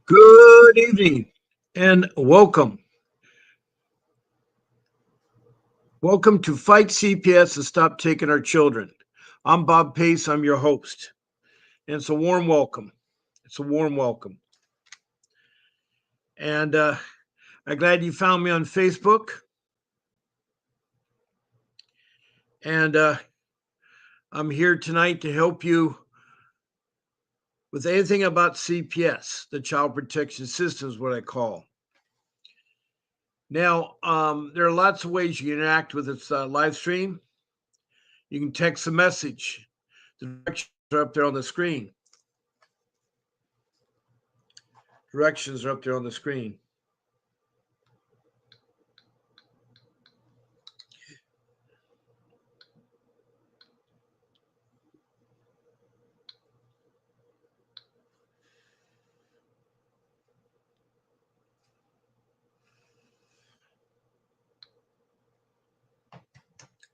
Good evening and welcome. Welcome to Fight CPS and Stop Taking Our Children. I'm Bob Pace, I'm your host. And it's a warm welcome. It's a warm welcome. And I'm glad you found me on Facebook. And I'm here tonight to help you with anything about CPS, the Child Protection System is what I call. Now, there are lots of ways you can interact with this live stream. You can text a message. The directions are up there on the screen. Directions are up there on the screen.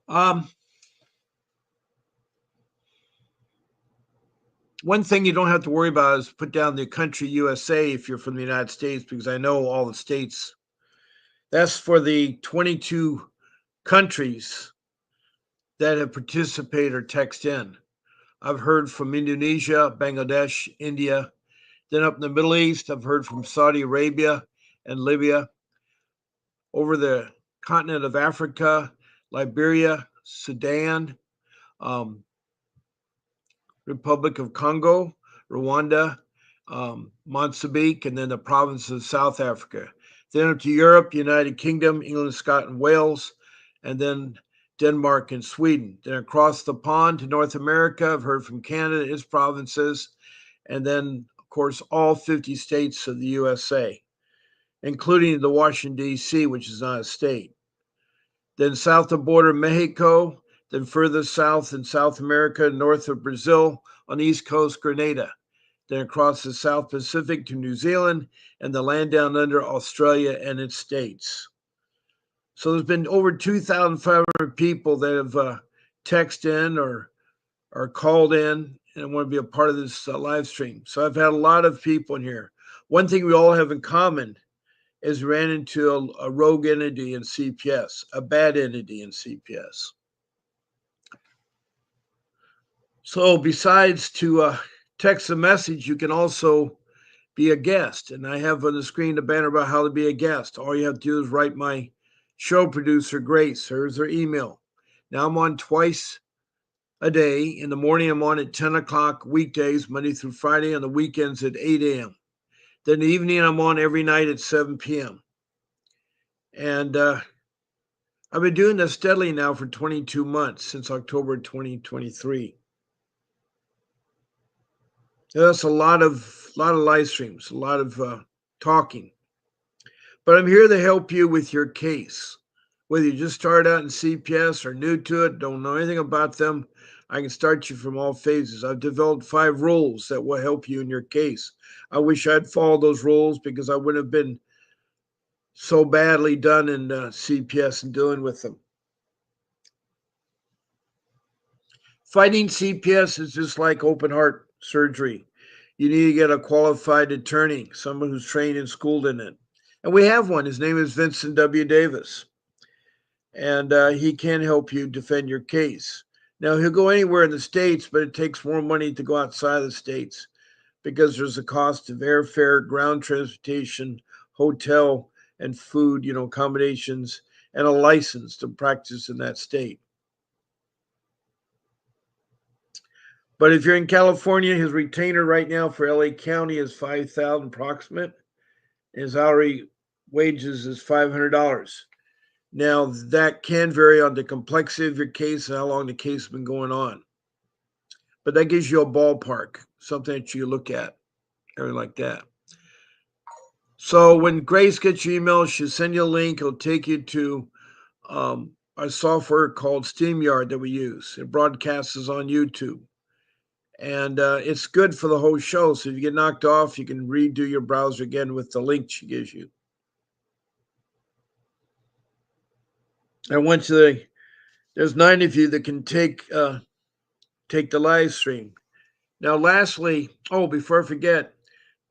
Um, One thing you don't have to worry about is put down the country USA if you're from the United States, because I know all the states. That's for the 22 countries that have participated or text in. I've heard from Indonesia, Bangladesh, India. Then up in the Middle East, I've heard from Saudi Arabia and Libya. Over the continent of Africa, Liberia, Sudan, um, Republic of Congo, Rwanda, Mozambique, and then the province of South Africa. Then up to Europe, United Kingdom, England, Scotland, Wales, and then Denmark and Sweden. Then across the pond to North America, I've heard from Canada, its provinces, and then, of course, all 50 states of the USA, including the Washington, D.C., which is not a state. Then south of border Mexico, then further south in South America, north of Brazil, on the East Coast, Grenada, then across the South Pacific to New Zealand, and the land down under Australia and its states. So there's been over 2,500 people that have texted in or called in and want to be a part of this live stream. So I've had a lot of people in here. One thing we all have in common is ran into a rogue entity in CPS, a bad entity in CPS. So besides to text a message, you can also be a guest. And I have on the screen a banner about how to be a guest. All you have to do is write my show producer, Grace. Here's her email. Now I'm on twice a day. In the morning, I'm on at 10 o'clock weekdays, Monday through Friday, on the weekends at 8 a.m. Then the evening, I'm on every night at 7 p.m. And I've been doing this steadily now for 22 months, since October 2023. That's a lot of live streams, a lot of talking. But I'm here to help you with your case. Whether you just started out in CPS or new to it, don't know anything about them, I can start you from all phases. I've developed 5 rules that will help you in your case. I wish I'd followed those rules because I wouldn't have been so badly done in CPS and dealing with them. Fighting CPS is just like open heart surgery. You need to get a qualified attorney, someone who's trained and schooled in it. And we have one. His name is Vincent W. Davis. And he can help you defend your case. Now, he'll go anywhere in the States, but it takes more money to go outside the States because there's a cost of airfare, ground transportation, hotel, and food, accommodations, and a license to practice in that state. But if you're in California, his retainer right now for LA County is $5,000 approximate. His hourly wages is $500. Now that can vary on the complexity of your case and how long the case has been going on. But that gives you a ballpark, something that you look at, everything like that. So when Grace gets your email, she'll send you a link. It'll take you to our software called StreamYard that we use. It broadcasts on YouTube. And it's good for the whole show. So if you get knocked off, you can redo your browser again with the link she gives you. And once there's 9 of you that can take the live stream. Now, lastly, before I forget,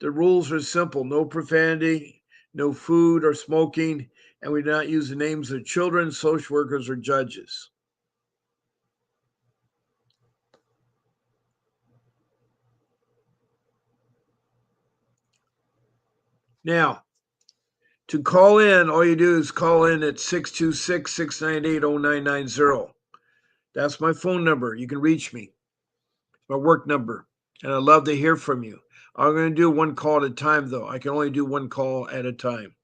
The rules are simple: no profanity, no food or smoking, and we do not use the names of children, social workers, or judges. Now, to call in, all you do is call in at 626 698 0990. That's my phone number. You can reach me, my work number, and I'd love to hear from you. I'm going to do one call at a time, though. I can only do one call at a time.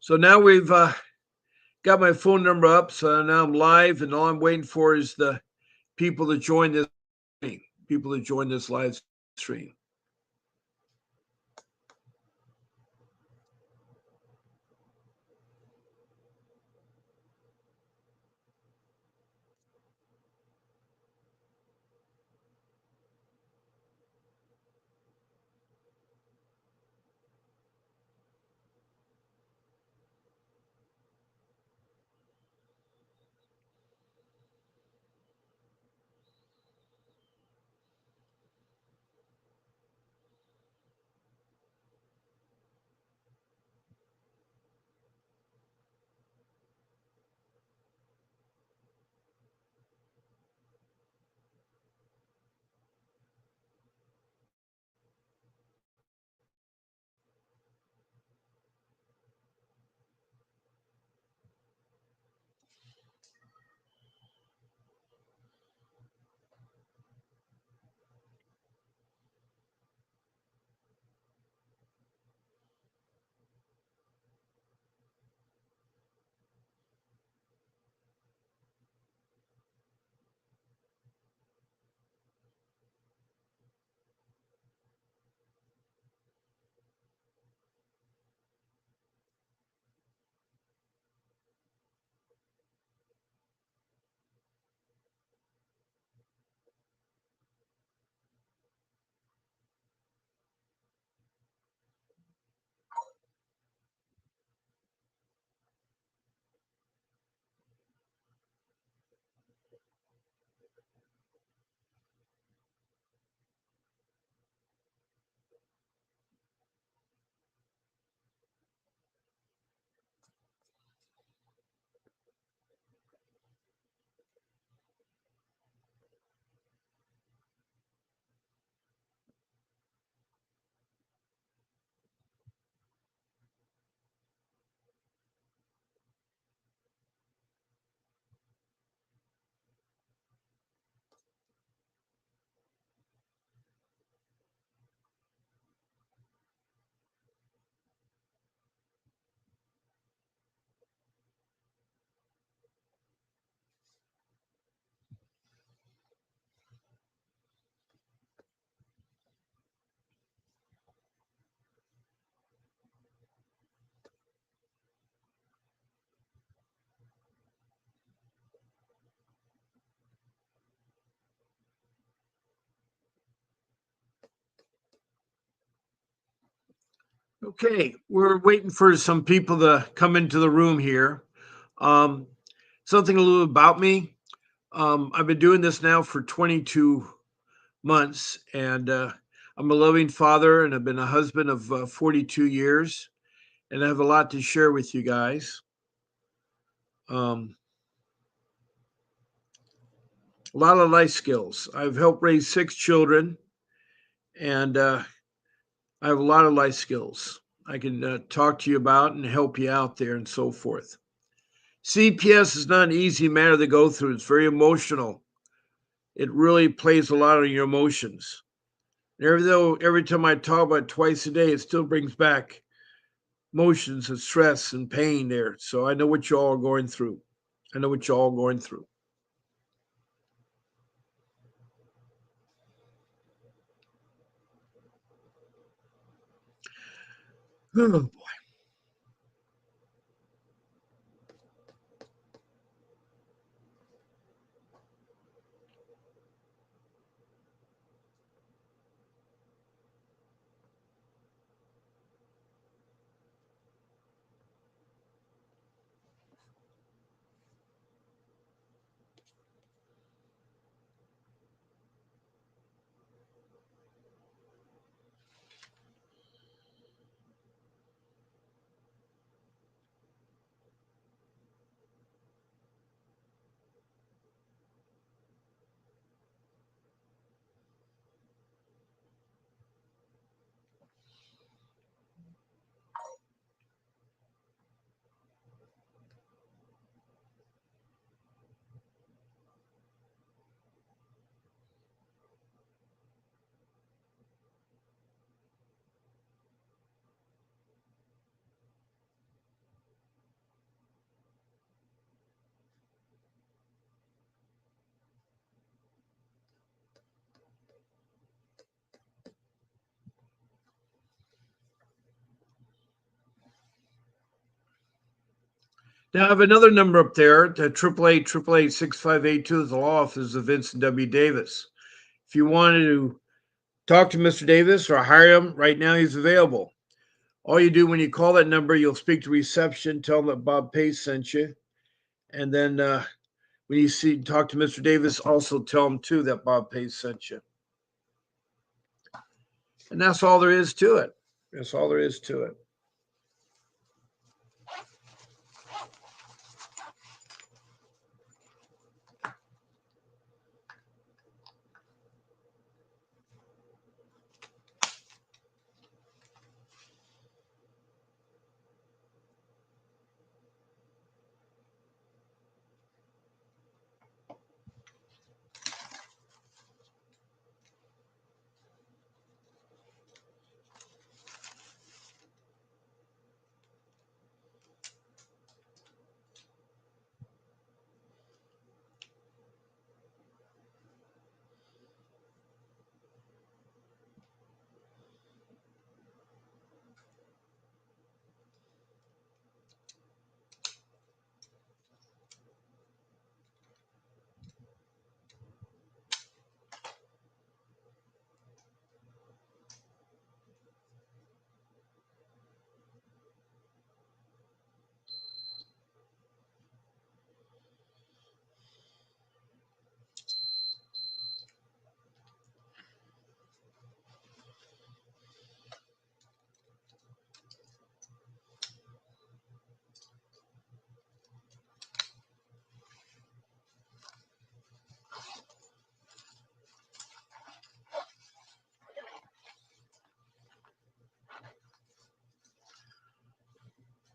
So now we've got my phone number up. So now I'm live, and all I'm waiting for is the people to join this stream, people to join this live stream. Okay, we're waiting for some people to come into the room here. Um, Something a little about me. I've been doing this now for 22 months, and I'm a loving father, and I've been a husband of 42 years, and I have a lot to share with you guys. Um, a lot of life skills. I've helped raise 6 children, and I have a lot of life skills I can talk to you about and help you out there and so forth. CPS is not an easy matter to go through. It's very emotional. It really plays a lot on your emotions. Every time I talk about it twice a day, it still brings back emotions and stress and pain there. So I know what you all are going through. I know what you all are going through. Now I have another number up there, the 888 is the law office of Vincent W. Davis. If you wanted to talk to Mr. Davis or hire him, right now he's available. All you do when you call that number, you'll speak to reception, tell them that Bob Pace sent you, and then when you talk to Mr. Davis, also tell him too that Bob Pace sent you. And that's all there is to it. That's all there is to it.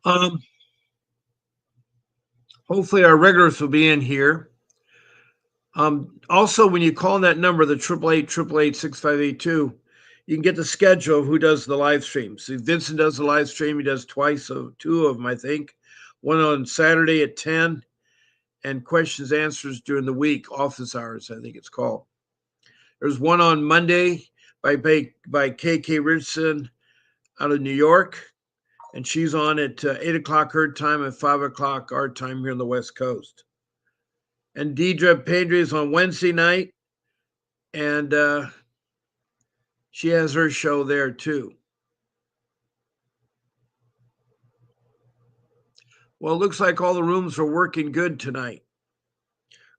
Um, Hopefully our regulars will be in here. Also, when you call that number, the 888 you can get the schedule of who does the live stream. See, Vincent does the live stream. He does twice, so two of them, I think. One on Saturday at 10 and questions answers during the week, office hours, I think it's called. There's one on Monday by KK Richardson out of New York, and she's on at 8 o'clock her time and 5 o'clock our time here on the West Coast. And Deidre Pedre is on Wednesday night, and she has her show there too. Well, it looks like all the rooms are working good tonight.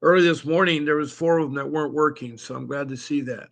Early this morning, there was 4 of them that weren't working, so I'm glad to see that.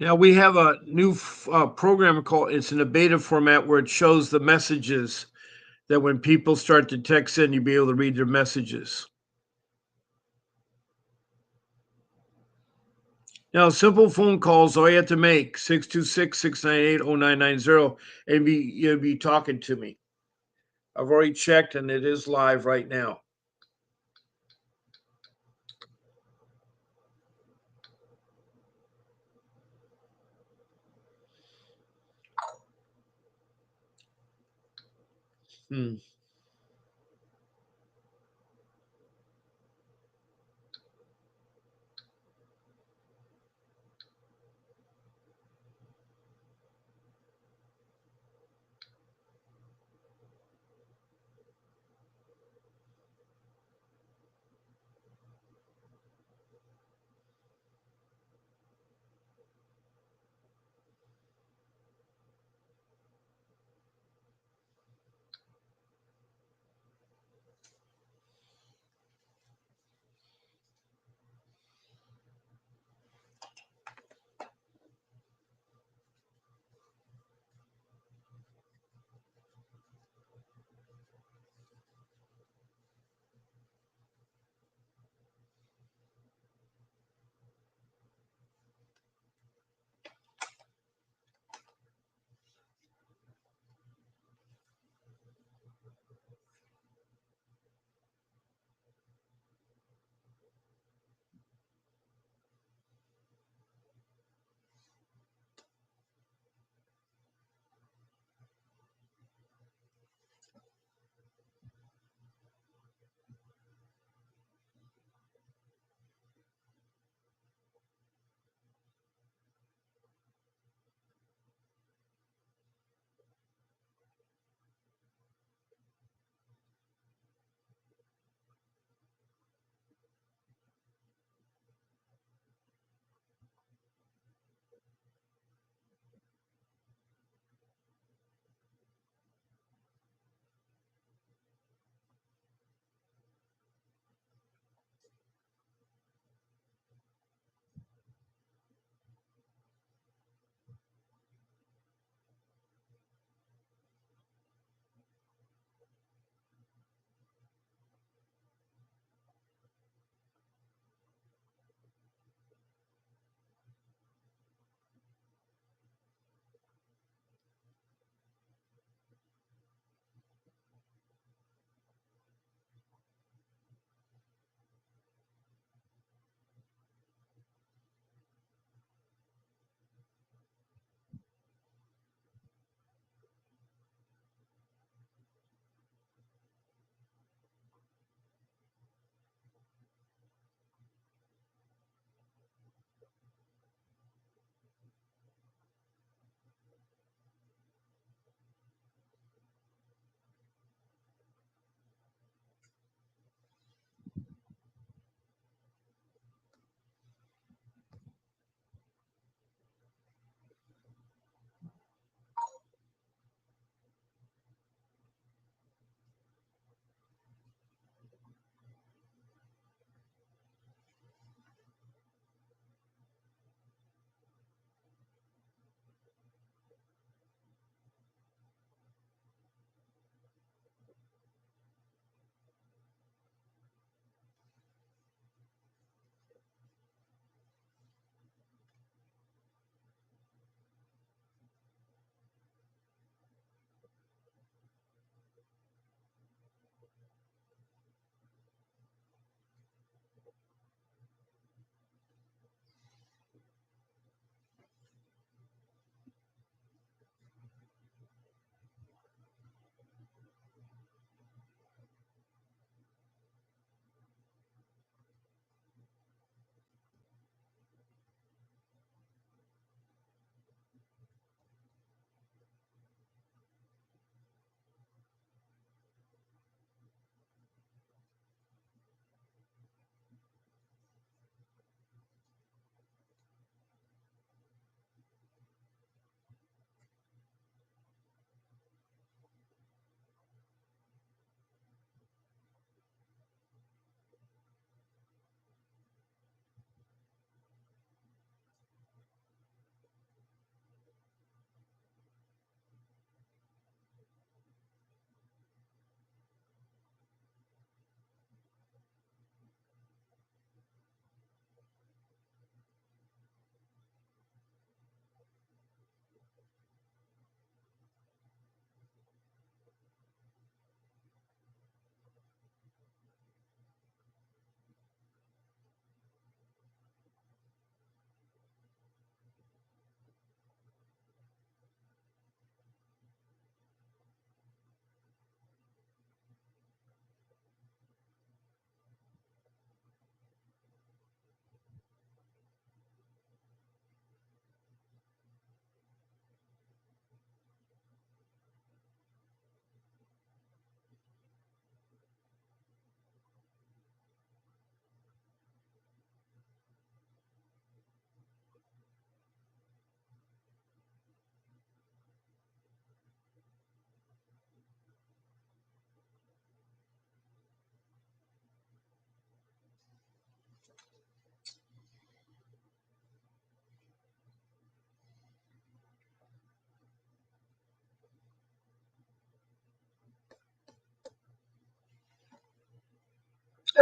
Now we have a new program called, it's in a beta format where it shows the messages that when people start to text in, you'll be able to read their messages. Now, simple phone calls, all you have to make 626-698-0990, and you'll be talking to me. I've already checked and it is live right now. Hmm.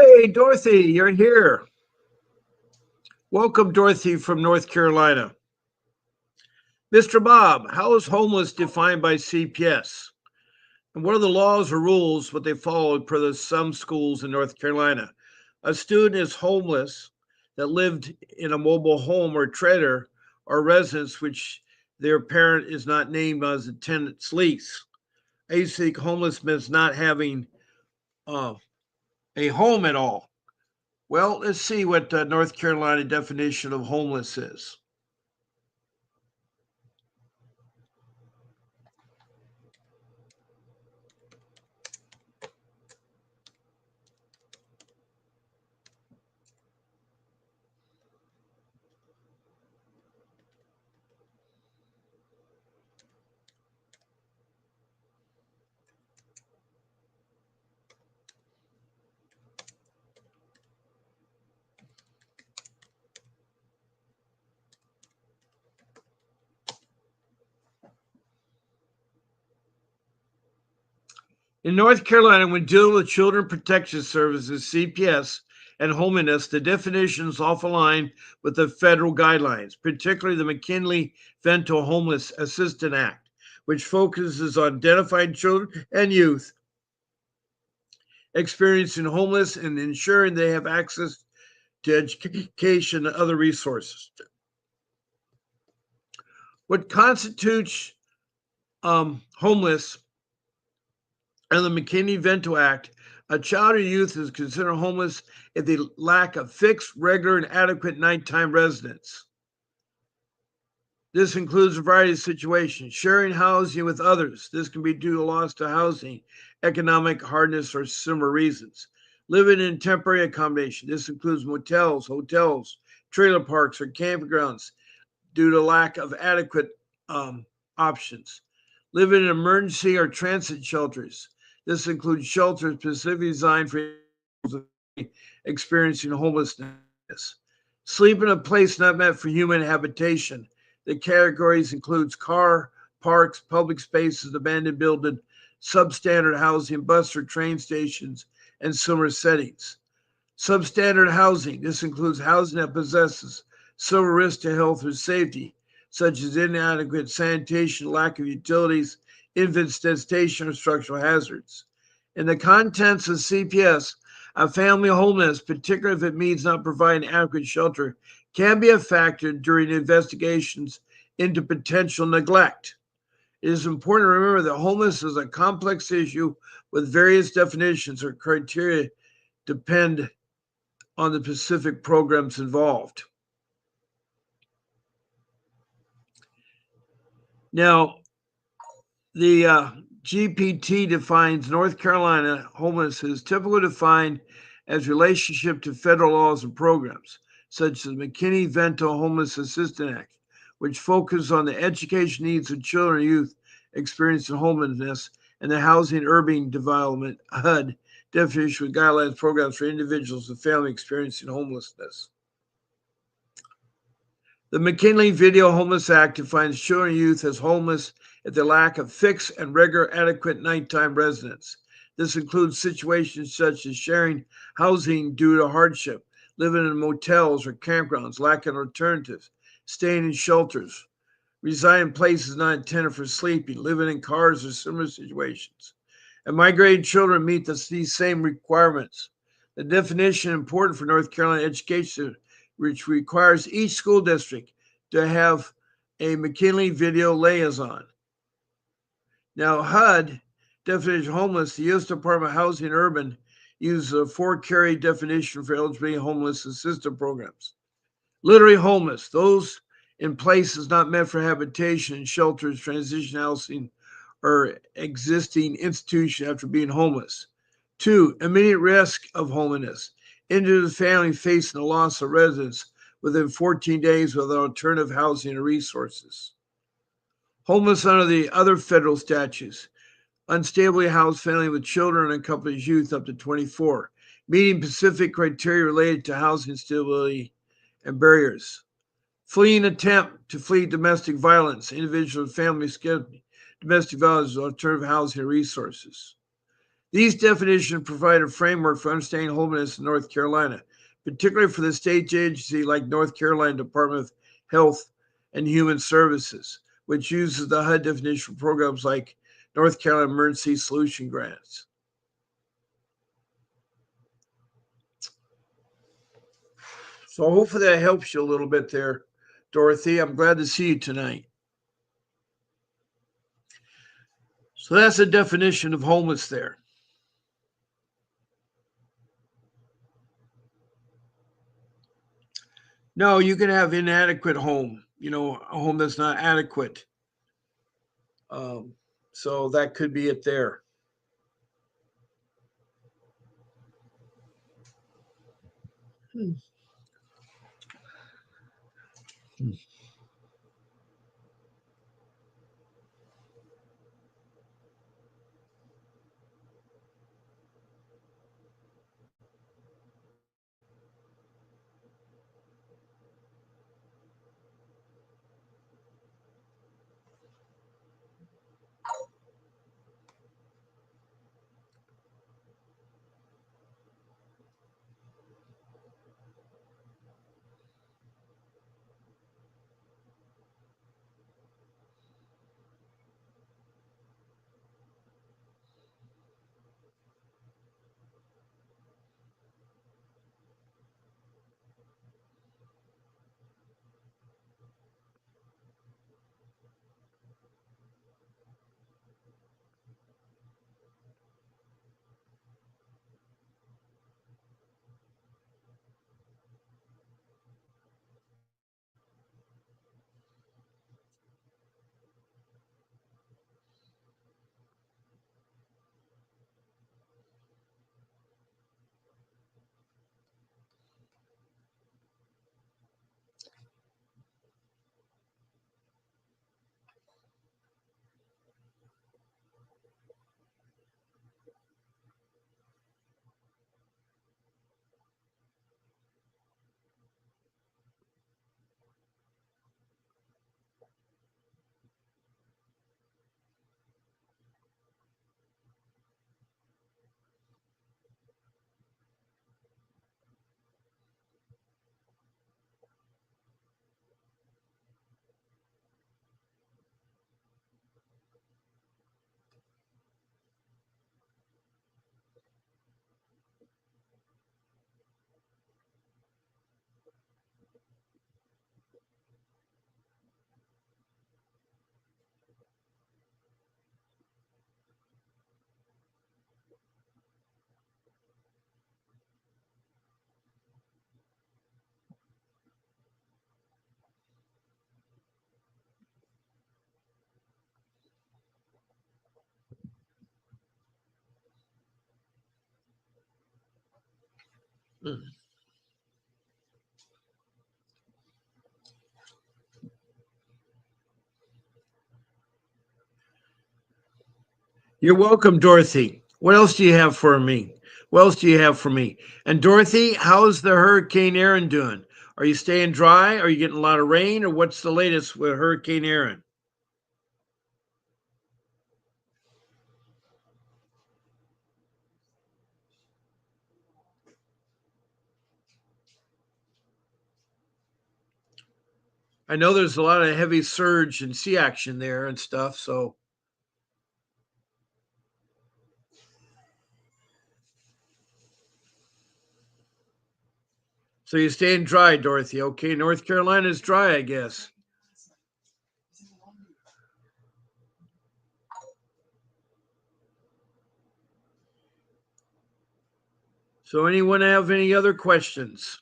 Hey, Dorothy, you're here. Welcome, Dorothy from North Carolina. Mr. Bob, how is homeless defined by CPS? And what are the laws or rules what they follow per some schools in North Carolina? A student is homeless that lived in a mobile home or trailer or residence which their parent is not named as a tenant's lease. I used to think homeless means not having uh, a home at all. Well, let's see what the North Carolina definition of homeless is. In North Carolina, when dealing with Children Protection Services, CPS, and homelessness, the definitions often align with the federal guidelines, particularly the McKinley-Vento Homeless Assistance Act, which focuses on identifying children and youth experiencing homeless and ensuring they have access to education and other resources. What constitutes homeless and the McKinney-Vento Act, a child or youth is considered homeless if they lack a fixed, regular, and adequate nighttime residence. This includes a variety of situations, sharing housing with others. This can be due to loss to housing, economic hardness, or similar reasons. Living in temporary accommodation. This includes motels, hotels, trailer parks, or campgrounds due to lack of adequate options. Live in emergency or transit shelters. This includes shelters specifically designed for experiencing homelessness. Sleep in a place not meant for human habitation. The categories includes car, parks, public spaces, abandoned buildings, substandard housing, bus or train stations, and similar settings. Substandard housing. This includes housing that possesses several risks to health or safety, such as inadequate sanitation, lack of utilities, infestation, or structural hazards. In the contents of CPS, a family homeless, particularly if it means not providing adequate shelter, can be a factor during investigations into potential neglect. It is important to remember that homelessness is a complex issue with various definitions or criteria depend on the specific programs involved. Now, the GPT defines North Carolina homeless is typically defined as relationship to federal laws and programs, such as the McKinney-Vento Homeless Assistance Act, which focuses on the education needs of children and youth experiencing homelessness, and the Housing Urban Development HUD definition with guidelines programs for individuals and families experiencing homelessness. The McKinley Video Homeless Act defines children and youth as homeless if they lack a fixed and regular adequate nighttime residence. This includes situations such as sharing housing due to hardship, living in motels or campgrounds, lacking alternatives, staying in shelters, residing in places not intended for sleeping, living in cars or similar situations. And migrating children meet these same requirements. The definition important for North Carolina education, which requires each school district to have a McKinley video liaison. Now, HUD, definition of homeless, the U.S. Department of Housing and Urban uses a four-carry definition for eligibility homeless assistance programs. Literally homeless, those in places not meant for habitation, shelters, transition housing, or existing institution after being homeless. Two, immediate risk of homelessness. Into the family facing the loss of residence within 14 days without alternative housing or resources. Homeless under the other federal statutes. Unstably housed family with children and accompanies youth up to 24, meeting specific criteria related to housing stability and barriers. Fleeing attempt to flee domestic violence, individual and family domestic violence, alternative housing and resources. These definitions provide a framework for understanding homelessness in North Carolina, particularly for the state agency like North Carolina Department of Health and Human Services, which uses the HUD definition for programs like North Carolina Emergency Solution Grants. So hopefully that helps you a little bit there, Dorothy. I'm glad to see you tonight. So that's the definition of homeless there. No, you can have inadequate home, a home that's not adequate. Um, so that could be it there. Hmm. You're welcome, Dorothy. What else do you have for me? What else do you have for me? And Dorothy, how's the Hurricane Aaron doing? Are you staying dry? Are you getting a lot of rain? Or what's the latest with Hurricane Aaron? I know there's a lot of heavy surge and sea action there and stuff. So you're staying dry, Dorothy. Okay, North Carolina's dry, I guess. So anyone have any other questions?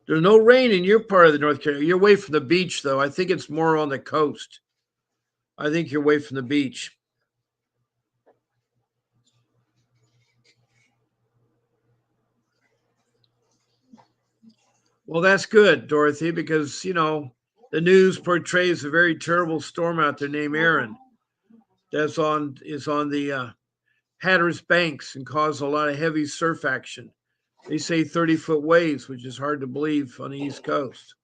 There's no rain in your part of the North Carolina. You're away from the beach, though. I think it's more on the coast. I think you're away from the beach. Well, that's good, Dorothy, because the news portrays a very terrible storm out there named Aaron. That's on the Hatteras Banks and caused a lot of heavy surf action. They say 30-foot waves, which is hard to believe on the East Coast.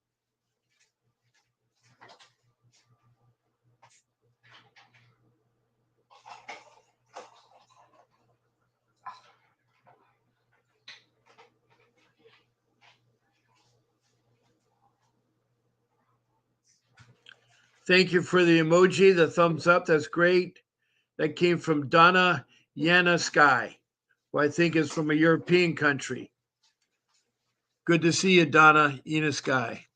Thank you for the emoji, the thumbs up. That's great. That came from Donna Yana Sky, who I think is from a European country. Good to see you, Donna Yana Sky.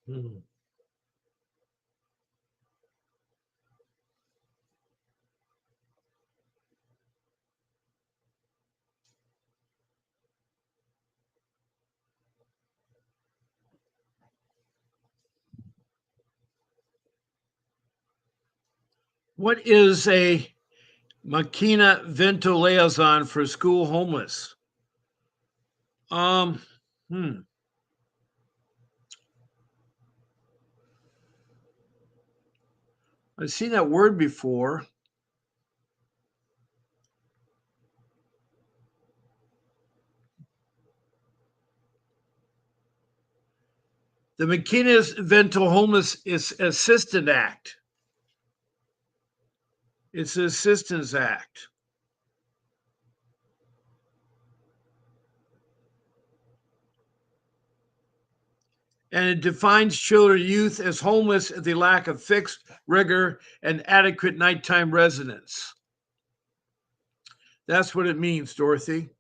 Hmm. What is a Makina Vento liaison for school homeless? Um, hmm. I've seen that word before. The McKenna's Vento Homeless is Assistant Act. It's the Assistance Act. And it defines children and youth as homeless at the lack of fixed, regular, and adequate nighttime residence. That's what it means, Dorothy.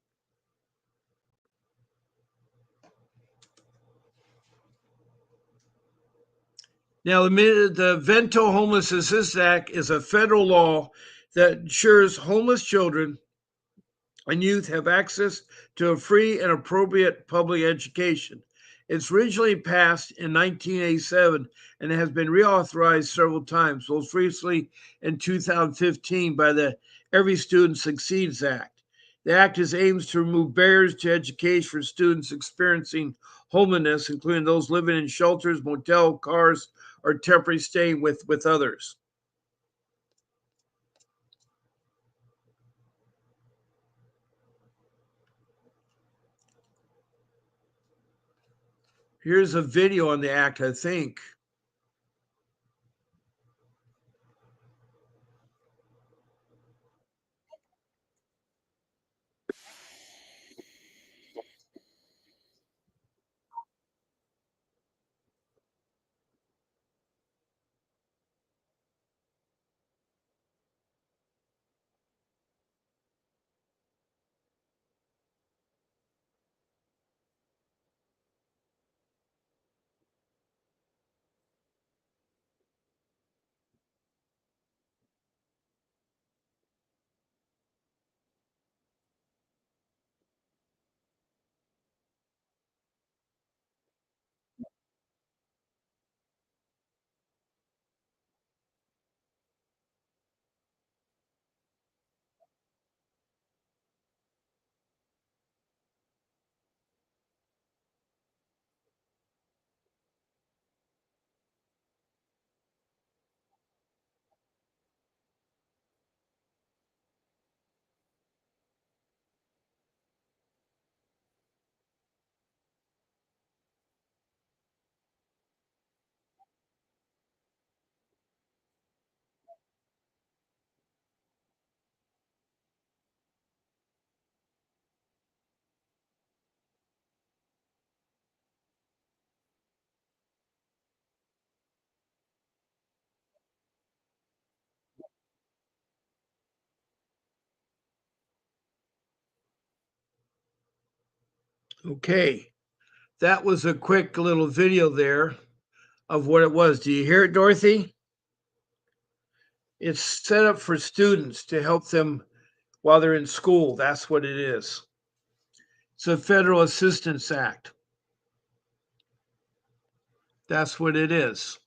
Now, the Vento Homeless Assistance Act is a federal law that ensures homeless children and youth have access to a free and appropriate public education. It's originally passed in 1987 and has been reauthorized several times, most recently in 2015 by the Every Student Succeeds Act. The act is aims to remove barriers to education for students experiencing homelessness, including those living in shelters, motel, cars, or temporary staying with others. Here's a video on the act, I think. Okay, that was a quick little video there of what it was. Do you hear it, Dorothy? It's set up for students to help them while they're in school. That's what it is. It's a Federal Assistance Act. That's what it is.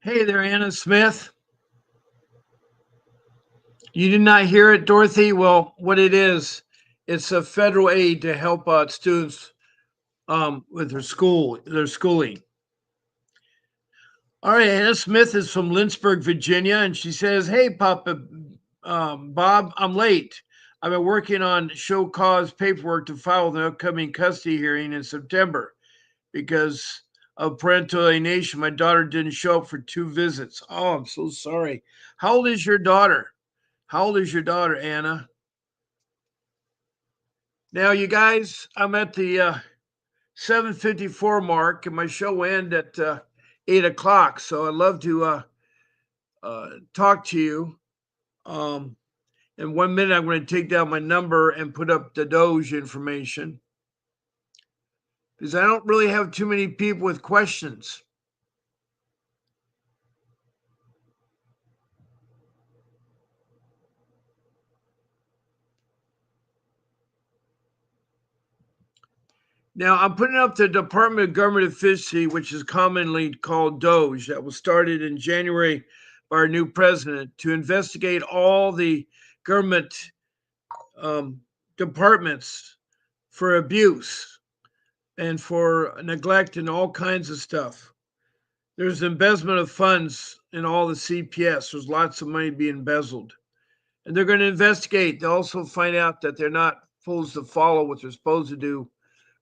Hey there, Anna Smith. You did not hear it, Dorothy? Well, what it is, it's a federal aid to help students with their schooling. All right, Hannah Smith is from Lynchburg, Virginia, and she says, "Hey, Papa Bob, I'm late. I've been working on show cause paperwork to file the upcoming custody hearing in September because of parental alienation. My daughter didn't show up for 2 visits. Oh, I'm so sorry. How old is your daughter? How old is your daughter, Anna? Now, you guys, I'm at the 7:54 mark, and my show will end at 8 o'clock. So I'd love to talk to you. In 1 minute, I'm going to take down my number and put up the Doge information because I don't really have too many people with questions. Now, I'm putting up the Department of Government Efficiency, which is commonly called Doge, that was started in January by our new president to investigate all the government departments for abuse and for neglect and all kinds of stuff. There's embezzlement of funds in all the CPS. There's lots of money being embezzled. And they're going to investigate. They'll also find out that they're not supposed to follow what they're supposed to do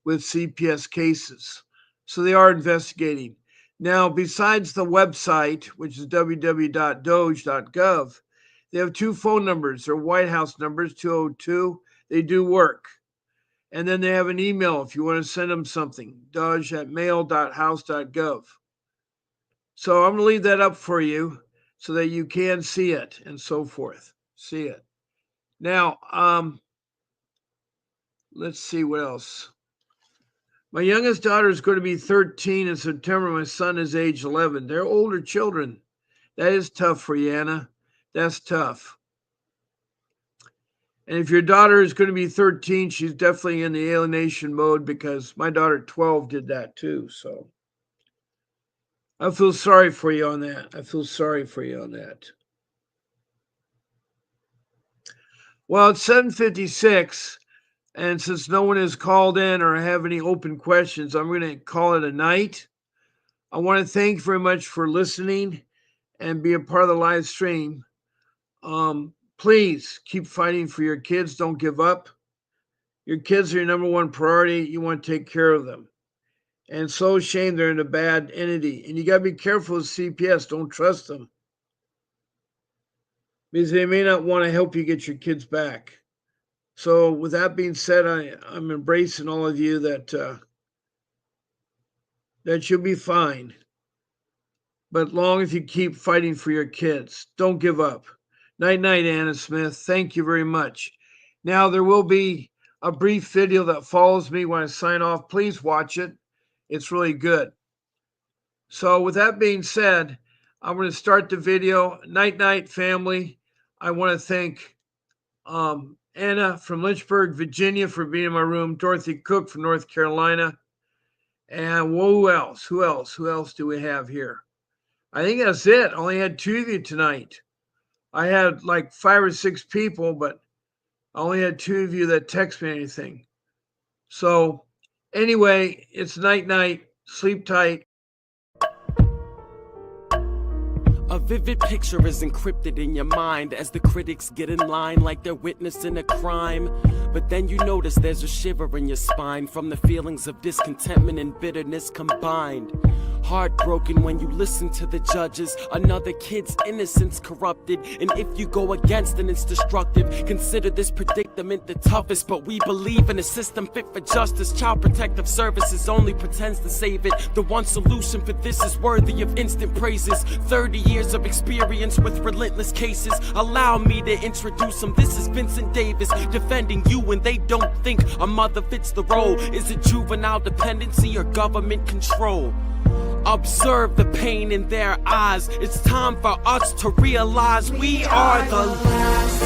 with CPS cases. So they are investigating. Now, besides the website, which is www.doge.gov, They have 2 phone numbers. They're White House numbers, 202. They do work. And then they have an email if you want to send them something, dodge@mail.house.gov. So I'm going to leave that up for you so that you can see it and so forth. See it. Now, let's see what else. My youngest daughter is going to be 13 in September. My son is age 11. They're older children. That is tough for you, Anna. That's tough. And if your daughter is going to be 13, she's definitely in the alienation mode because my daughter at 12 did that too. So I feel sorry for you on that. I feel sorry for you on that. Well, it's 7:56. And since no one has called in or have any open questions, I'm going to call it a night. I want to thank you very much for listening and be a part of the live stream. Please keep fighting for your kids. Don't give up. Your kids are your number one priority. You want to take care of them. And so shame they're in a bad entity. And you got to be careful with CPS. Don't trust them. Because they may not want to help you get your kids back. So with that being said, I'm embracing all of you that you'll be fine. But long as you keep fighting for your kids, don't give up. Night, night, Anna Smith. Thank you very much. Now there will be a brief video that follows me when I sign off. Please watch it. It's really good. So with that being said, I'm going to start the video. Night, night, family. I want to thank Anna from Lynchburg, Virginia, for being in my room. Dorothy Cook from North Carolina. And who else? Who else do we have here? I think that's it. I only had 2 of you tonight. I had like 5 or 6 people, but I only had 2 of you that text me anything. So anyway, it's night, night. Sleep tight. A vivid picture is encrypted in your mind as the critics get in line like they're witnessing a crime. But then you notice there's a shiver in your spine from the feelings of discontentment and bitterness combined. Heartbroken when you listen to the judges, another kid's innocence corrupted. And if you go against it, it's destructive. Consider this predicament the toughest, but we believe in a system fit for justice. Child Protective Services only pretends to save it. The one solution for this is worthy of instant praises. 30 years of experience with relentless cases. Allow me to introduce them. This is Vincent Davis defending you when they don't think a mother fits the role. Is it juvenile dependency or government control? Observe the pain in their eyes. It's time for us to realize we are the last